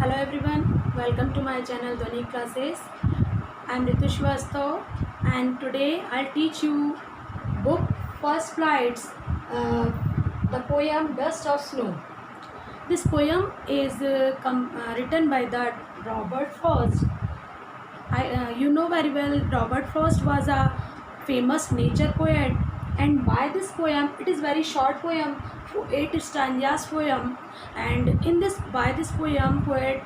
Hello everyone, welcome to my channel Dhwani Classes. I am Ritu Srivastav and today I'll teach you book First Flights, the poem Dust of Snow. This poem is written by the Robert Frost. You know very well Robert Frost was a famous nature poet, and by this poem, it is very short poem, 8 stanzas poem, and in this by this poem poet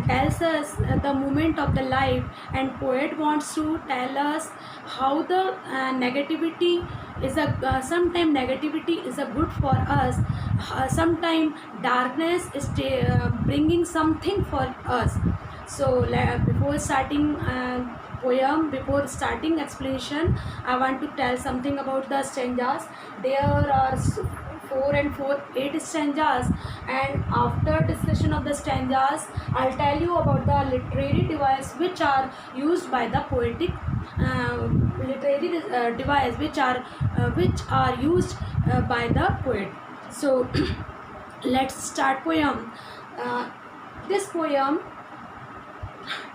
tells us the moment of the life, and poet wants to tell us how the negativity is a sometime negativity is a good for us, sometime darkness is bringing something for us. So before starting before starting explanation, I want to tell something about the stanzas. There are 4 and 4 8 stanzas, and after discussion of the stanzas I'll tell you about the literary device which are used by the poetic literary device which are used by the poet. So let's start poem. This poem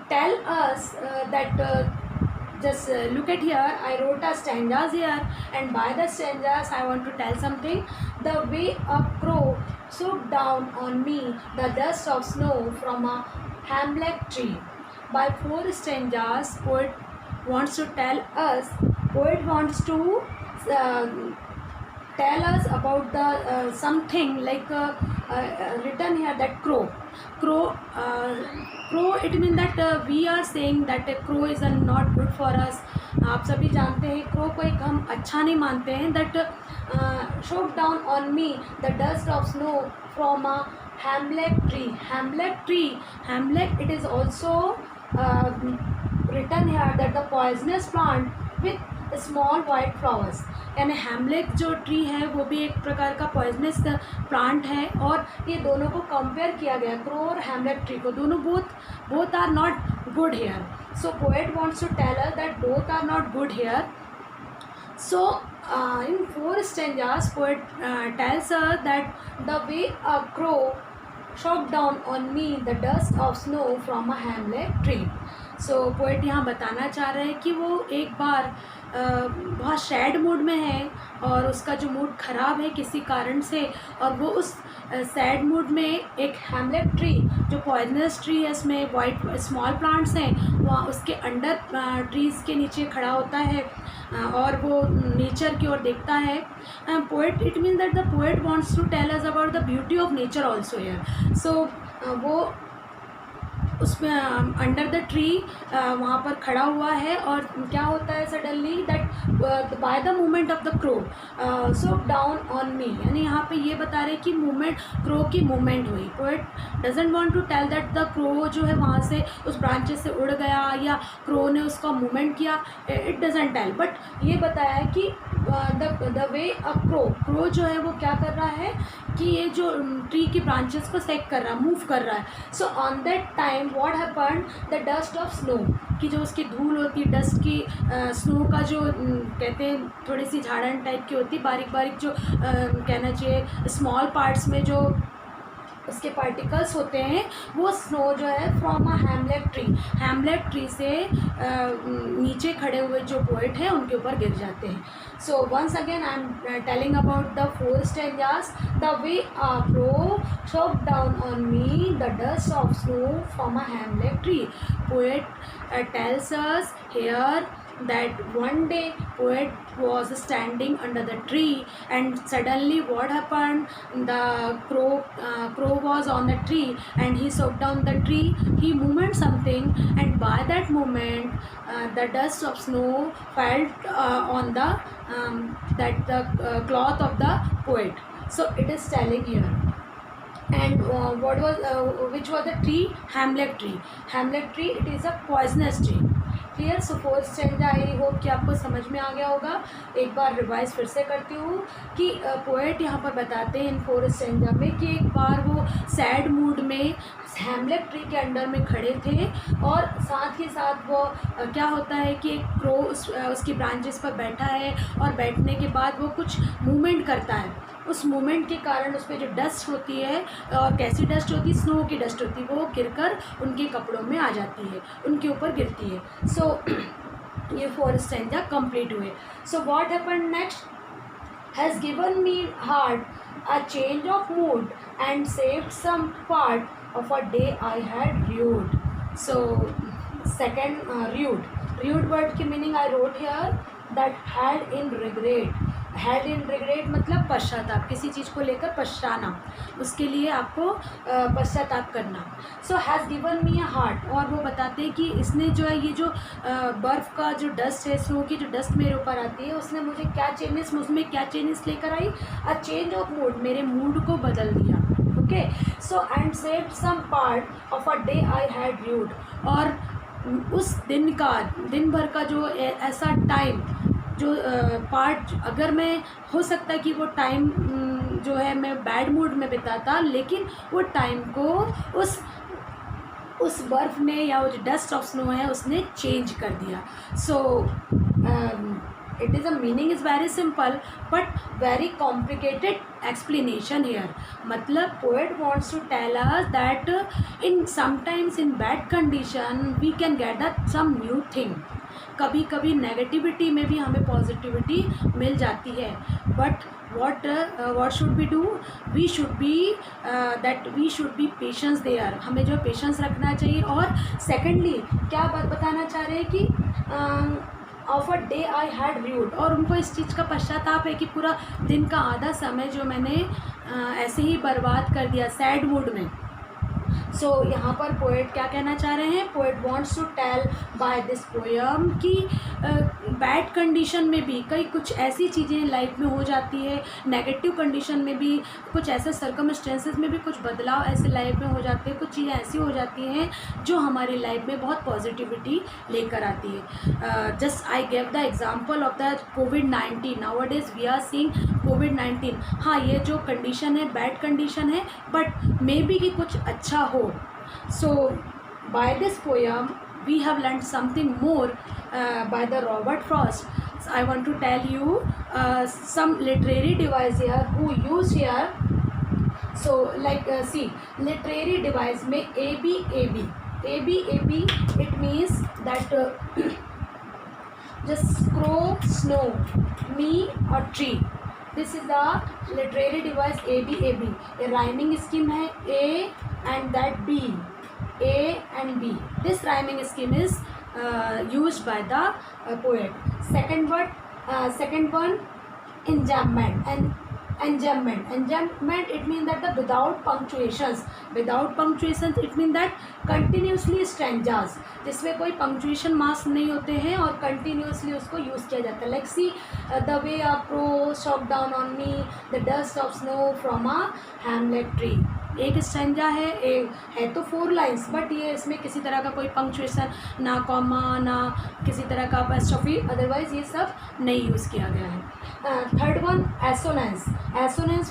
tell us that just look at here, I wrote a stanzas here, and by the stanzas I want to tell something. The way a crow swooped down on me, the dust of snow from a hemlock tree. By 4 stanzas poet wants to tell us, poet wants to tell us about the something like written here, that crow it means that we are saying that a crow is not good for us. आप सभी जानते हैं crow को एक हम अच्छा नहीं मानते हैं. that shook down on me the dust of snow from a hemlock tree. Hemlock, it is also written here that the poisonous plant with small white flowers, यानी हेमलेक जो ट्री है वो भी एक प्रकार का पॉइजनस प्लांट है, और ये दोनों को कंपेयर किया गया, क्रो और हेमलेक ट्री को. दोनों both are not good here. So poet wants to tell us that both are not good here. So in 4 stanzas poet tells us that the way a crow shook down on me the dust of snow from a hemlock tree. So poet यहाँ बताना चाह रहे हैं कि वो एक बार बहुत sad mood में है, और उसका जो मूड ख़राब है किसी कारण से, और वो उस सैड मूड में एक हेमलेक ट्री जो पॉइजनस ट्री है, इसमें वाइट स्मॉल प्लांट्स हैं, वहाँ उसके अंडर ट्रीज़ के नीचे खड़ा होता है और वो नेचर की ओर देखता है. Poet, it means that the poet wants to tell us about the beauty of nature also here. So वो उसमें अंडर द ट्री वहाँ पर खड़ा हुआ है, और क्या होता है suddenly that by the movement of the crow swooped down on me, यानी यहाँ पे ये बता रहे कि मूवमेंट, क्रो की मूवमेंट हुई. Poet doesn't want to tell that the crow जो है वहाँ से उस ब्रांचेस से उड़ गया या क्रो ने उसका मूवमेंट किया, इट डजेंट टेल, बट ये बताया है कि द वे अ क्रो जो है वो क्या कर रहा है कि ये जो ट्री की ब्रांचेस को सेक कर रहा है, मूव कर रहा है. So on that time what happened, the dust of snow, कि जो उसकी धूल होती है, डस्ट की स्नो का जो कहते हैं थोड़ी सी झाड़न टाइप की होती है, बारीक बारीक जो कहना चाहिए स्मॉल पार्ट्स में जो उसके पार्टिकल्स होते हैं, वो स्नो जो है फ्रॉम अ हेमलेक ट्री से नीचे खड़े हुए जो पोएट हैं उनके ऊपर गिर जाते हैं. So once again I am telling about the 4 stanzas. The way a crow shook down on me the dust of snow from a hemlock tree. Poet tells us here that one day poet was standing under the tree, and suddenly what happened, the crow was on the tree and he shook down the tree, he moved something, and by that moment the dust of snow fell on the cloth of the poet. So it is telling here. And which was the tree? Hemlock tree, it is a poisonous tree. Clear. So 4 stanza, I hope कि आपको समझ में आ गया होगा. एक बार revise फिर से करती हूँ कि पोएट यहाँ पर बताते हैं इन 4 स्टैंजा में कि एक बार वो सैड मूड में हेमलेक ट्री के अंडर में खड़े थे, और साथ ही साथ वो क्या होता है कि एक क्रो उसकी ब्रांचेस पर बैठा है, और बैठने के बाद वो कुछ मूवमेंट करता है, उस मोमेंट के कारण उस पर जो डस्ट होती है, और कैसी डस्ट होती है, स्नो की डस्ट होती है, वो गिरकर उनके कपड़ों में आ जाती है, उनके ऊपर गिरती है। सो ये 4 स्टैंजा कंप्लीट हुए। So what happened next, has given me heart a change of mood and saved some part of a day I had rued। So second rued word की meaning I wrote here that had in regret. Had in regret मतलब पश्चाताप, किसी चीज़ को लेकर पछताना, उसके लिए आपको पश्चाताप करना। So has given me a heart, और वो बताते हैं कि इसने जो है ये जो बर्फ़ का जो डस्ट है, स्नो की जो डस्ट मेरे ऊपर आती है, उसने मुझे क्या चेंजेस, उसमें क्या चेंजेस लेकर आई, अ चेंज ऑफ मूड, मेरे मूड को बदल दिया। Okay, so and saved some part of a day I had rued, और उस दिन भर का जो ऐसा टाइम, जो पार्ट, अगर मैं हो सकता है कि वो टाइम जो है मैं बैड मूड में बिताता, लेकिन वो टाइम को उस बर्फ़ ने, या वो जो डस्ट ऑफ स्नो है उसने चेंज कर दिया। So it is a meaning is very simple but very complicated explanation here. मतलब poet wants to tell us that in sometimes in bad condition we can get that some new thing. कभी कभी negativity में भी हमें positivity मिल जाती है, but what should we do, we should be patience there, हमें जो पेशेंस रखना चाहिए। और सेकेंडली क्या बताना चाह रहे हैं कि of a day I had rued, और उनको इस चीज़ का पश्चाताप है कि पूरा दिन का आधा समय जो मैंने ऐसे ही बर्बाद कर दिया सैड मूड में। सो यहाँ पर पोएट क्या कहना चाह रहे हैं, poet wants to tell by this poem कि बैड कंडीशन में भी कई कुछ ऐसी चीज़ें लाइफ में हो जाती है, नेगेटिव कंडीशन में भी कुछ ऐसे सर्कमस्टेंसेस में भी कुछ बदलाव ऐसे लाइफ में हो जाते हैं, कुछ चीज़ें ऐसी हो जाती हैं जो हमारी लाइफ में बहुत पॉजिटिविटी लेकर आती है। Just I gave the example of the covid, now days we are seeing कोविड-19। हाँ, ये जो कंडीशन है बैड कंडीशन है, बट मे बी कि कुछ अच्छा हो। So by this poem we have learned something more by the Robert Frost. So I want to tell you some literary device here who used here. So like see, literary device में ABAB it means that just crow, snow, me or tree. This is the literary device ABAB. A rhyming scheme है A and that B, A and B. This rhyming scheme is used by the poet. Second one, enjambment. And enjambment it means that the without punctuations it means that continuously stanzas जिसमें कोई punctuation marks नहीं होते हैं और continuously उसको use किया जाता है। Like see the way a crow shook down on me the dust of snow from a hamlet tree. एक स्टैंजा है तो 4 लाइन्स, बट ये इसमें किसी तरह का कोई पंक्चुएशन, ना कॉमा, ना किसी तरह का अपॉस्ट्रोफी, अदरवाइज ये सब नहीं यूज़ किया गया है। Third one, assonance.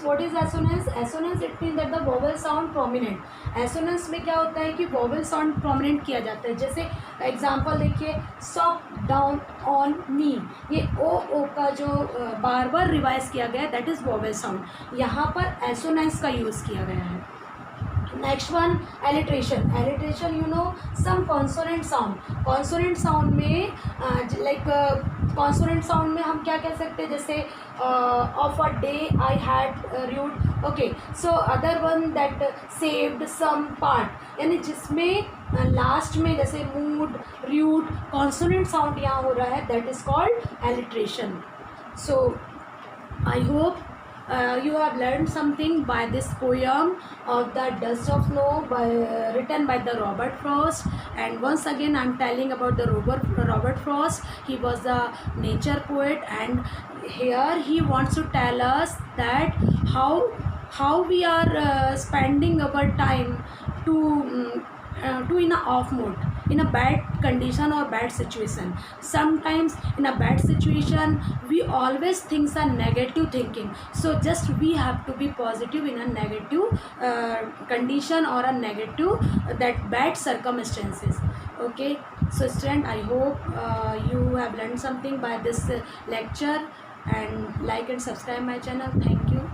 What is assonance? Assonance it mean that the vowel sound prominent. Assonance में क्या होता है कि वोवेल साउंड प्रोमिनेंट किया जाता है। जैसे एग्जांपल देखिए, सॉक डाउन ऑन मी, ये ओ का जो बार बार रिवाइज किया गया है दैट इज़ वोवेल साउंड। यहाँ पर एसोनेंस का यूज़ किया गया है। Next one, alliteration you know some consonant sound. Consonant sound में लाइक कॉन्सोनेंट साउंड में हम क्या कह सकते हैं, जैसे of a day I had rued। Okay, so other one that saved some part, यानी जिसमें लास्ट में जैसे मूड, rued, कॉन्सोनेंट साउंड यहाँ हो रहा है, that is called alliteration. So I hope you have learned something by this poem of the Dust of Snow written by the Robert Frost. And once again I'm telling about the Robert Frost. He was a nature poet, and here he wants to tell us that how we are spending our time to in a off mode, in a bad condition or bad situation. Sometimes in a bad situation we always think a negative thinking, so just we have to be positive in a negative condition or a negative that bad circumstances. Okay, so student, I hope you have learned something by this lecture. and like and subscribe my channel. Thank you.